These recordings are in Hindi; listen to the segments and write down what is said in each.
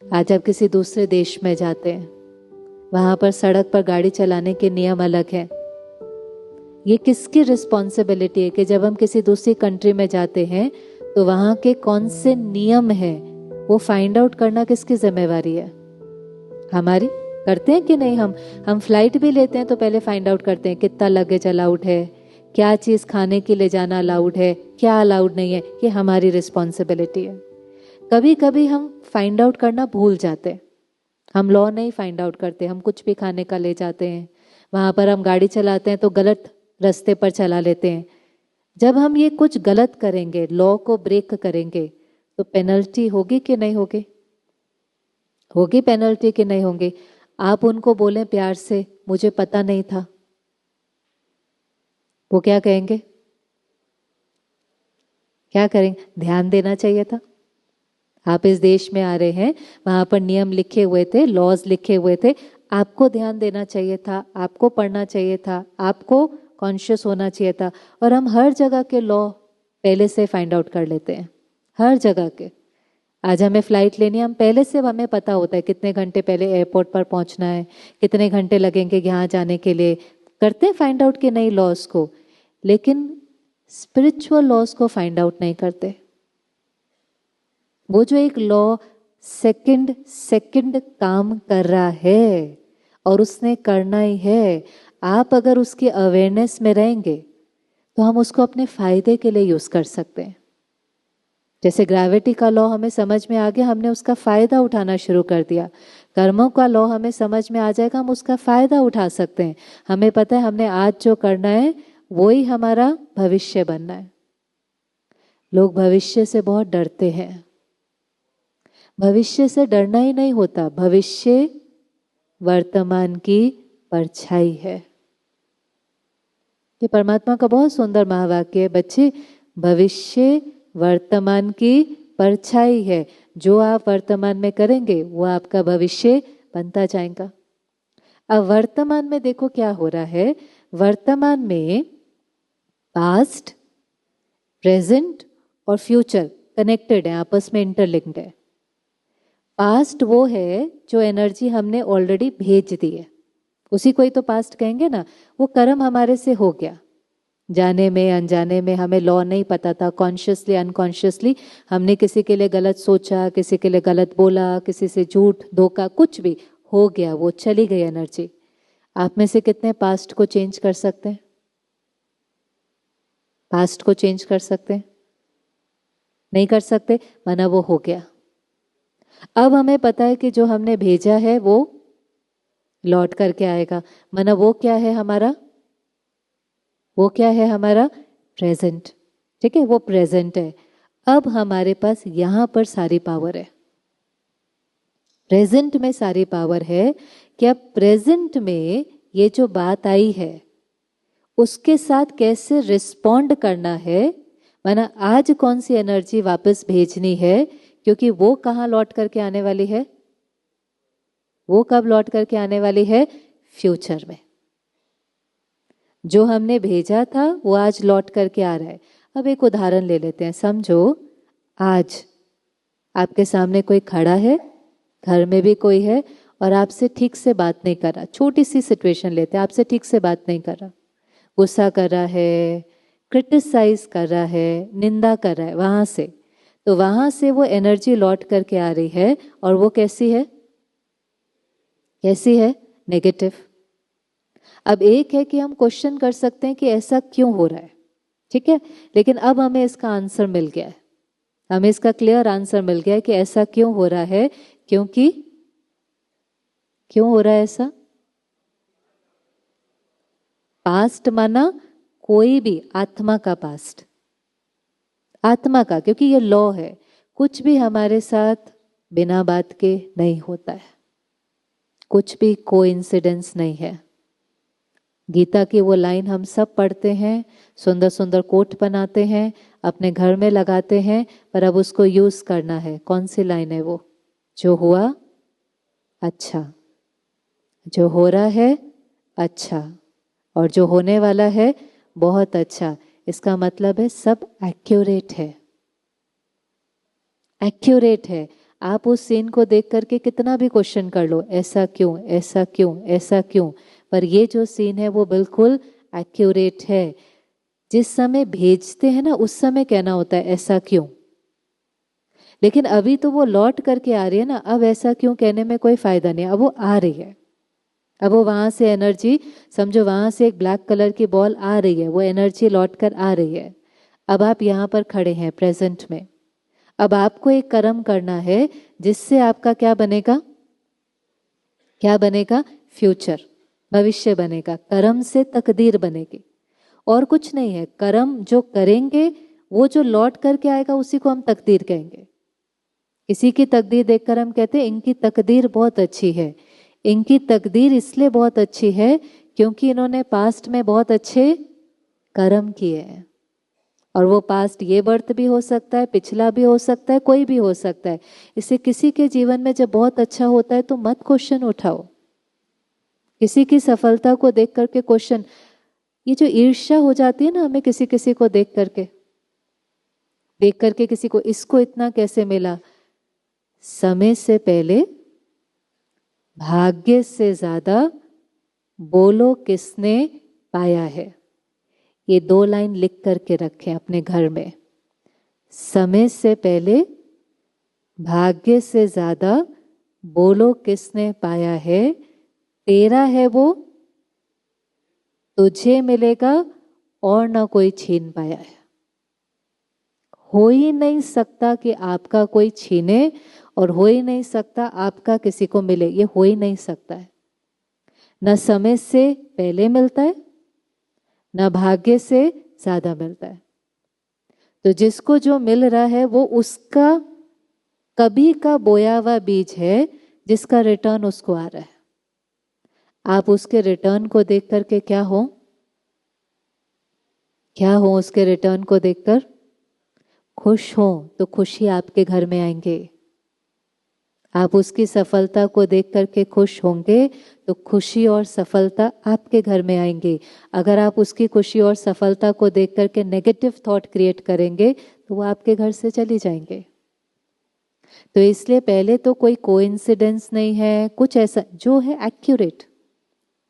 आज आप किसी दूसरे देश में जाते हैं, वहां पर सड़क पर गाड़ी चलाने के नियम अलग हैं। ये किसकी रिस्पॉन्सिबिलिटी है कि जब हम किसी दूसरी कंट्री में जाते हैं तो वहां के कौन से नियम है वो फाइंड आउट करना किसकी जिम्मेवारी है? हमारी। करते हैं कि नहीं? हम फ्लाइट भी लेते हैं तो पहले फाइंड आउट करते हैं कितना लगेज अलाउड है, क्या चीज खाने के लिए जाना अलाउड है, क्या अलाउड नहीं है। ये हमारी रिस्पॉन्सिबिलिटी है। कभी कभी हम फाइंड आउट करना भूल जाते हैं, हम लॉ नहीं फाइंड आउट करते, हम कुछ भी खाने का ले जाते हैं, वहां पर हम गाड़ी चलाते हैं तो गलत रास्ते पर चला लेते हैं। जब हम ये कुछ गलत करेंगे, लॉ को ब्रेक करेंगे, तो पेनल्टी होगी कि नहीं होगी? होगी पेनल्टी कि नहीं होगी? आप उनको बोलें प्यार से, मुझे पता नहीं था, वो क्या कहेंगे? क्या करेंगे? ध्यान देना चाहिए था। आप इस देश में आ रहे हैं, वहां पर नियम लिखे हुए थे, लॉज लिखे हुए थे, आपको ध्यान देना चाहिए था, आपको पढ़ना चाहिए था, आपको कॉन्शियस होना चाहिए था। और हम हर जगह के लॉ पहले से फाइंड आउट कर लेते हैं, हर जगह के। आज हमें फ्लाइट लेनी है, हम पहले से हमें पता होता है कितने घंटे पहले एयरपोर्ट पर पहुंचना है, कितने घंटे लगेंगे यहाँ जाने के लिए। करते हैं फाइंड आउट के नई लॉज को, लेकिन स्पिरिचुअल लॉज को फाइंड आउट नहीं करते। वो जो एक लॉ सेकंड सेकंड काम कर रहा है और उसने करना ही है, आप अगर उसकी अवेयरनेस में रहेंगे तो हम उसको अपने फायदे के लिए यूज कर सकते हैं। जैसे ग्रेविटी का लॉ हमें समझ में आ गया, हमने उसका फायदा उठाना शुरू कर दिया। कर्मों का लॉ हमें समझ में आ जाएगा, हम उसका फायदा उठा सकते हैं। हमें पता है हमने आज जो करना है वो ही हमारा भविष्य बनना है। लोग भविष्य से बहुत डरते हैं। भविष्य से डरना ही नहीं होता, भविष्य वर्तमान की परछाई है। ये परमात्मा का बहुत सुंदर महावाक्य है बच्चे। भविष्य वर्तमान की परछाई है। जो आप वर्तमान में करेंगे वो आपका भविष्य बनता जाएगा। अब वर्तमान में देखो क्या हो रहा है। वर्तमान में पास्ट, प्रेजेंट और फ्यूचर कनेक्टेड है, आपस में इंटरलिंक्ड है। पास्ट वो है जो एनर्जी हमने ऑलरेडी भेज दी है, उसी को ही तो पास्ट कहेंगे ना। वो कर्म हमारे से हो गया, जाने में अनजाने में, हमें लॉ नहीं पता था, कॉन्शियसली अनकॉन्शियसली हमने किसी के लिए गलत सोचा, किसी के लिए गलत बोला, किसी से झूठ धोखा, कुछ भी हो गया, वो चली गई एनर्जी। आप में से कितने पास्ट को चेंज कर सकते हैं? पास्ट को चेंज कर सकते हैं? नहीं कर सकते, माना वो हो गया। अब हमें पता है कि जो हमने भेजा है वो लौट करके आएगा, माना वो क्या है हमारा? वो क्या है हमारा? प्रेजेंट। ठीक है, वो प्रेजेंट है। अब हमारे पास यहां पर सारी पावर है, प्रेजेंट में सारी पावर है कि अब प्रेजेंट में ये जो बात आई है उसके साथ कैसे रिस्पॉन्ड करना है। माना आज कौन सी एनर्जी वापस भेजनी है, क्योंकि वो कहाँ लौट करके आने वाली है? वो कब लौट करके आने वाली है? फ्यूचर में। जो हमने भेजा था वो आज लौट करके आ रहा है। अब एक उदाहरण ले लेते हैं। समझो आज आपके सामने कोई खड़ा है, घर में भी कोई है और आपसे ठीक से बात नहीं कर रहा। छोटी सी सिचुएशन लेते हैं, आपसे ठीक से बात नहीं कर रहा, गुस्सा कर रहा है, क्रिटिसाइज कर रहा है, निंदा कर रहा है वहां से। तो वहां से वो एनर्जी लौट करके आ रही है और वो कैसी है? कैसी है? नेगेटिव। अब एक है कि हम क्वेश्चन कर सकते हैं कि ऐसा क्यों हो रहा है, ठीक है, लेकिन अब हमें इसका आंसर मिल गया है, हमें इसका क्लियर आंसर मिल गया है कि ऐसा क्यों हो रहा है। क्योंकि क्यों हो रहा है ऐसा? पास्ट माना कोई भी आत्मा का पास्ट, आत्मा का, क्योंकि ये लॉ है, कुछ भी हमारे साथ बिना बात के नहीं होता है, कुछ भी कोइंसिडेंस नहीं है। गीता की वो लाइन हम सब पढ़ते हैं, सुंदर सुंदर कोट बनाते हैं, अपने घर में लगाते हैं, पर अब उसको यूज करना है। कौन सी लाइन है वो? जो हुआ अच्छा, जो हो रहा है अच्छा, और जो होने वाला है बहुत अच्छा। इसका मतलब है सब एक्यूरेट है, एक्यूरेट है। आप उस सीन को देख करके कितना भी क्वेश्चन कर लो, ऐसा क्यों, ऐसा क्यों, ऐसा क्यों, पर ये जो सीन है वो बिल्कुल एक्यूरेट है। जिस समय भेजते हैं ना उस समय कहना होता है ऐसा क्यों, लेकिन अभी तो वो लौट करके आ रही है ना, अब ऐसा क्यों कहने में कोई फायदा नहीं, अब वो आ रही है। अब वो वहां से एनर्जी, समझो वहां से एक ब्लैक कलर की बॉल आ रही है, वो एनर्जी लौट कर आ रही है। अब आप यहाँ पर खड़े हैं प्रेजेंट में, अब आपको एक कर्म करना है जिससे आपका क्या बनेगा, क्या बनेगा, फ्यूचर, भविष्य बनेगा। कर्म से तकदीर बनेगी और कुछ नहीं है। कर्म जो करेंगे वो जो लौट करके आएगा उसी को हम तकदीर कहेंगे। किसी की तकदीर देखकर हम कहते हैं इनकी तकदीर बहुत अच्छी है। इनकी तकदीर इसलिए बहुत अच्छी है क्योंकि इन्होंने पास्ट में बहुत अच्छे कर्म किए हैं। और वो पास्ट ये बर्थ भी हो सकता है, पिछला भी हो सकता है, कोई भी हो सकता है। इससे किसी के जीवन में जब बहुत अच्छा होता है तो मत क्वेश्चन उठाओ। किसी की सफलता को देख करके क्वेश्चन, ये जो ईर्ष्या हो जाती है ना हमें किसी किसी को देख करके किसी को, इसको इतना कैसे मिला, समय से पहले भाग्य से ज्यादा बोलो किसने पाया है। ये 2 लाइन लिख करके रखें अपने घर में। समय से पहले भाग्य से ज्यादा बोलो किसने पाया है, तेरा है वो तुझे मिलेगा और ना कोई छीन पाया है। हो ही नहीं सकता कि आपका कोई छीने और हो ही नहीं सकता आपका किसी को मिले, ये हो ही नहीं सकता है। न समय से पहले मिलता है, न भाग्य से ज्यादा मिलता है। तो जिसको जो मिल रहा है वो उसका कभी का बोया हुआ बीज है जिसका रिटर्न उसको आ रहा है। आप उसके रिटर्न को देख करके क्या हो, क्या हो उसके रिटर्न को देखकर खुश हो, तो खुशी आपके घर में आएंगे। आप उसकी सफलता को देख करके खुश होंगे तो खुशी और सफलता आपके घर में आएंगे। अगर आप उसकी खुशी और सफलता को देख करके नेगेटिव थॉट क्रिएट करेंगे तो वो आपके घर से चली जाएंगे। तो इसलिए पहले तो कोई कोइंसिडेंस नहीं है, कुछ ऐसा जो है एक्यूरेट।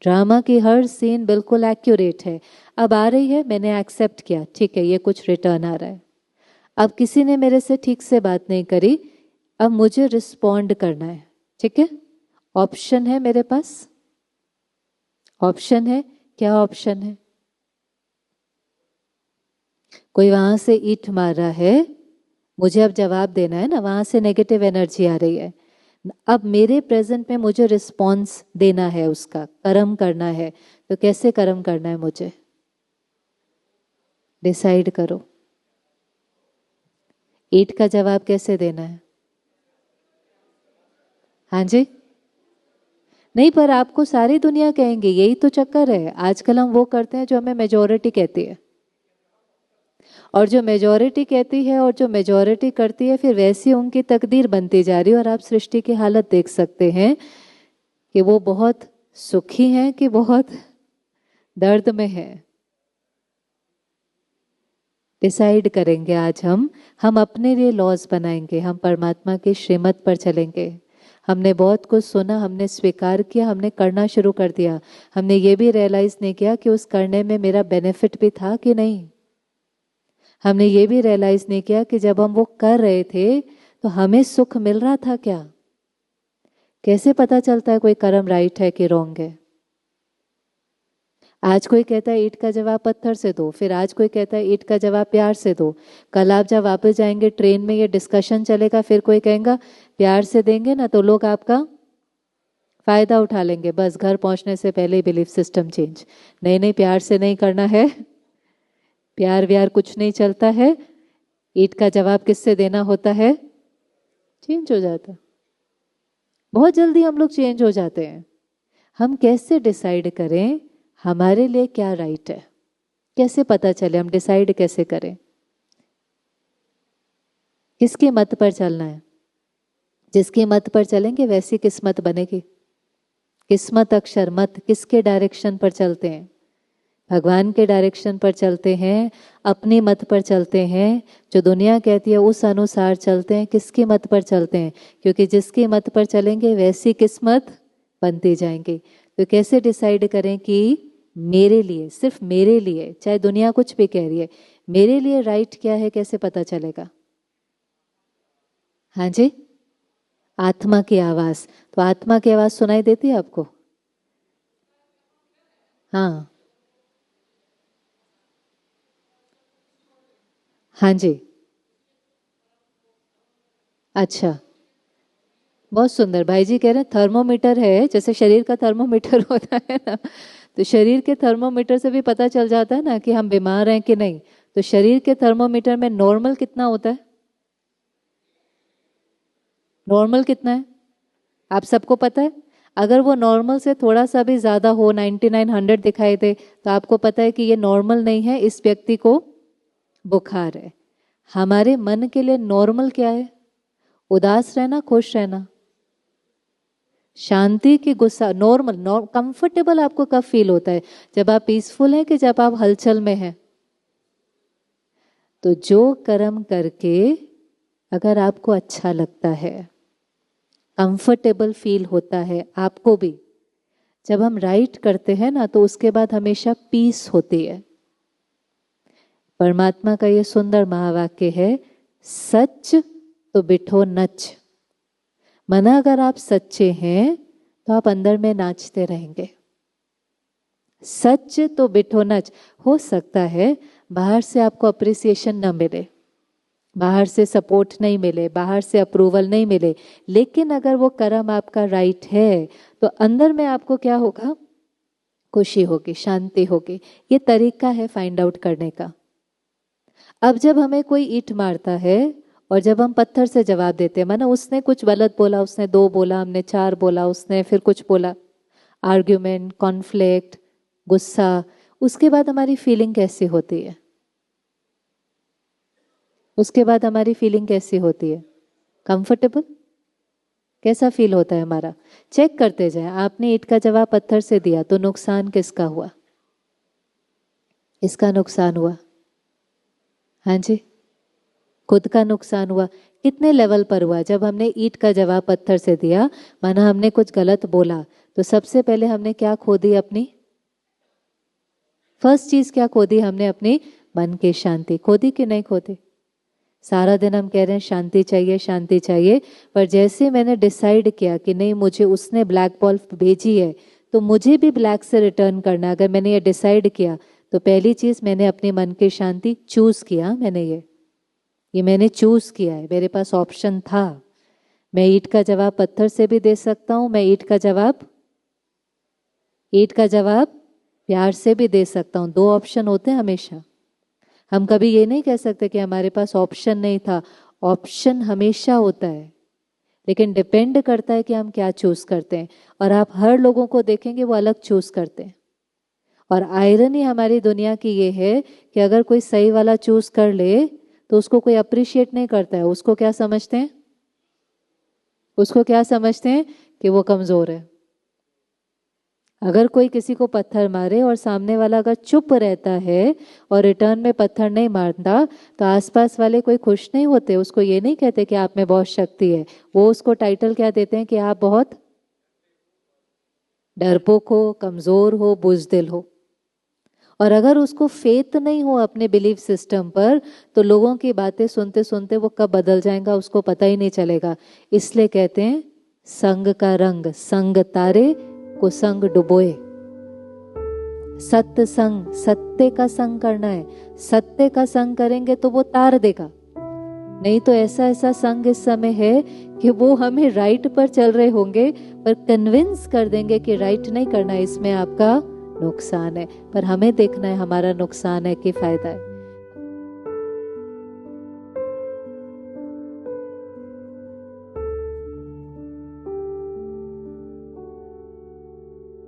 ड्रामा की हर सीन बिल्कुल एक्यूरेट है। अब आ रही है, मैंने एक्सेप्ट किया, ठीक है, ये कुछ रिटर्न आ रहा है। अब किसी ने मेरे से ठीक से बात नहीं करी, अब मुझे रिस्पॉन्ड करना है, ठीक है। ऑप्शन है मेरे पास, ऑप्शन है, क्या ऑप्शन है, कोई वहां से ईंट मार रहा है, मुझे अब जवाब देना है ना, वहां से नेगेटिव एनर्जी आ रही है। अब मेरे प्रेजेंट में मुझे रिस्पॉन्स देना है, उसका कर्म करना है। तो कैसे कर्म करना है मुझे, डिसाइड करो। ईंट का जवाब कैसे देना है, हाँ जी, नहीं पर आपको सारी दुनिया कहेंगे, यही तो चक्कर है। आजकल हम वो करते हैं जो हमें मेजोरिटी कहती है, और जो मेजोरिटी कहती है और जो मेजोरिटी करती है फिर वैसी उनकी तकदीर बनती जा रही है। और आप सृष्टि की हालत देख सकते हैं कि वो बहुत सुखी हैं कि बहुत दर्द में है। डिसाइड करेंगे आज हम अपने लिए लॉज बनाएंगे, हम परमात्मा की श्रीमत पर चलेंगे। हमने बहुत कुछ सुना, हमने स्वीकार किया, हमने करना शुरू कर दिया। हमने ये भी रियलाइज नहीं किया कि उस करने में मेरा बेनिफिट भी था कि नहीं। हमने ये भी रियलाइज नहीं किया कि जब हम वो कर रहे थे तो हमें सुख मिल रहा था क्या। कैसे पता चलता है कोई कर्म राइट है कि रॉन्ग है। आज कोई कहता है ईंट का जवाब पत्थर से दो, फिर आज कोई कहता है ईंट का जवाब प्यार से दो। कल आप जब वापस जाएंगे ट्रेन में ये डिस्कशन चलेगा, फिर कोई कहेगा प्यार से देंगे ना तो लोग आपका फायदा उठा लेंगे, बस घर पहुंचने से पहले ही बिलीफ सिस्टम चेंज। नहीं नहीं, प्यार से नहीं करना है, प्यार व्यार कुछ नहीं चलता है। ईंट का जवाब किससे देना होता है, चेंज हो जाता है। बहुत जल्दी हम लोग चेंज हो जाते हैं। हम कैसे डिसाइड करें हमारे लिए क्या राइट है, कैसे पता चले, हम डिसाइड कैसे करें, किसके मत पर चलना है। जिसके मत पर चलेंगे वैसी किस्मत बनेगी। किस्मत अक्षर मत किसके डायरेक्शन पर चलते हैं, भगवान के डायरेक्शन पर चलते हैं, अपनी मत पर चलते हैं, जो दुनिया कहती है उस अनुसार चलते हैं, किसकी मत पर चलते हैं? क्योंकि जिसकी मत पर चलेंगे वैसी किस्मत बनती जाएंगी। तो कैसे डिसाइड करें कि मेरे लिए, सिर्फ मेरे लिए, चाहे दुनिया कुछ भी कह रही है, मेरे लिए राइट क्या है, कैसे पता चलेगा? हाँ जी, आत्मा की आवाज। तो आत्मा की आवाज सुनाई देती है आपको? हाँ हाँ जी, अच्छा, बहुत सुंदर। भाई जी कह रहे हैं थर्मोमीटर है, जैसे शरीर का थर्मोमीटर होता है ना, तो शरीर के थर्मोमीटर से भी पता चल जाता है ना कि हम बीमार हैं कि नहीं। तो शरीर के थर्मोमीटर में नॉर्मल कितना होता है? नॉर्मल कितना है आप सबको पता है? अगर वो नॉर्मल से थोड़ा सा भी ज़्यादा हो, 99 100 दिखाई दे, तो आपको पता है कि ये नॉर्मल नहीं है, इस व्यक्ति को बुखार है। हमारे मन के लिए नॉर्मल क्या है? उदास रहना, खुश रहना, शांति की गुस्सा। नॉर्मल कंफर्टेबल आपको कब फील होता है? जब आप पीसफुल हैं कि जब आप हलचल में हैं? तो जो कर्म करके अगर आपको अच्छा लगता है, कंफर्टेबल फील होता है आपको भी, जब हम राइट करते हैं ना, तो उसके बाद हमेशा पीस होती है। परमात्मा का ये सुंदर महावाक्य है, सच तो बिठो नच। मना अगर आप सच्चे हैं तो आप अंदर में नाचते रहेंगे। सच तो बिठो नच। हो सकता है बाहर से आपको अप्रिसिएशन न मिले, बाहर से सपोर्ट नहीं मिले, बाहर से अप्रूवल नहीं मिले, लेकिन अगर वो कर्म आपका राइट है तो अंदर में आपको क्या होगा? खुशी होगी, शांति होगी। ये तरीका है फाइंड आउट करने का। अब जब हमें कोई ईंट मारता है और जब हम पत्थर से जवाब देते हैं, माना उसने कुछ गलत बोला, उसने 2 बोला, हमने 4 बोला, उसने फिर कुछ बोला, आर्ग्यूमेंट, कॉन्फ्लिक्ट, गुस्सा, उसके बाद हमारी फीलिंग कैसी होती है? उसके बाद हमारी फीलिंग कैसी होती है? कंफर्टेबल? कैसा फील होता है हमारा? चेक करते जाए। आपने ईंट का जवाब पत्थर से दिया तो नुकसान किसका हुआ? इसका नुकसान हुआ। हाँ जी, खुद का नुकसान हुआ। कितने लेवल पर हुआ? जब हमने ईंट का जवाब पत्थर से दिया, माना हमने कुछ गलत बोला, तो सबसे पहले हमने क्या खो दी? अपनी फर्स्ट चीज क्या खो दी हमने? अपनी मन की शांति खो दी कि नहीं खो दी? सारा दिन हम कह रहे हैं शांति चाहिए, शांति चाहिए, पर जैसे मैंने डिसाइड किया कि नहीं, मुझे उसने ब्लैक बॉल भेजी है तो मुझे भी ब्लैक से रिटर्न करना, अगर मैंने ये डिसाइड किया, तो पहली चीज मैंने अपने मन की शांति चूज किया। मैंने ये मैंने चूज किया है, मेरे पास ऑप्शन था। मैं ईंट का जवाब पत्थर से भी दे सकता हूं, मैं ईंट का जवाब प्यार से भी दे सकता हूं। 2 ऑप्शन होते हैं हमेशा। हम कभी ये नहीं कह सकते कि हमारे पास ऑप्शन नहीं था। ऑप्शन हमेशा होता है, लेकिन डिपेंड करता है कि हम क्या चूज करते हैं। और आप हर लोगों को देखेंगे वो अलग चूज करते हैं। और आयरनी हमारी दुनिया की ये है कि अगर कोई सही वाला चूज कर ले तो उसको कोई अप्रिशिएट नहीं करता है। उसको क्या समझते हैं? उसको क्या समझते हैं? कि वो कमजोर है। अगर कोई किसी को पत्थर मारे और सामने वाला अगर चुप रहता है और रिटर्न में पत्थर नहीं मारता, तो आसपास वाले कोई खुश नहीं होते। उसको ये नहीं कहते कि आप में बहुत शक्ति है, वो उसको टाइटल क्या देते हैं कि आप बहुत डरपोक हो, कमजोर हो, बुजदिल हो। और अगर उसको फेथ नहीं हो अपने बिलीफ सिस्टम पर, तो लोगों की बातें सुनते सुनते वो कब बदल जाएगा उसको पता ही नहीं चलेगा। इसलिए कहते हैं संग का रंग संग तारे को संग डुबोए। सत्य संग, सत्य का संग करना है। सत्य का संग करेंगे तो वो तार देगा। नहीं तो ऐसा ऐसा संग इस समय है कि वो हमें राइट पर चल रहे होंगे पर कन्विंस कर देंगे कि राइट नहीं करना, इसमें आपका नुकसान है। पर हमें देखना है हमारा नुकसान है कि फायदा है।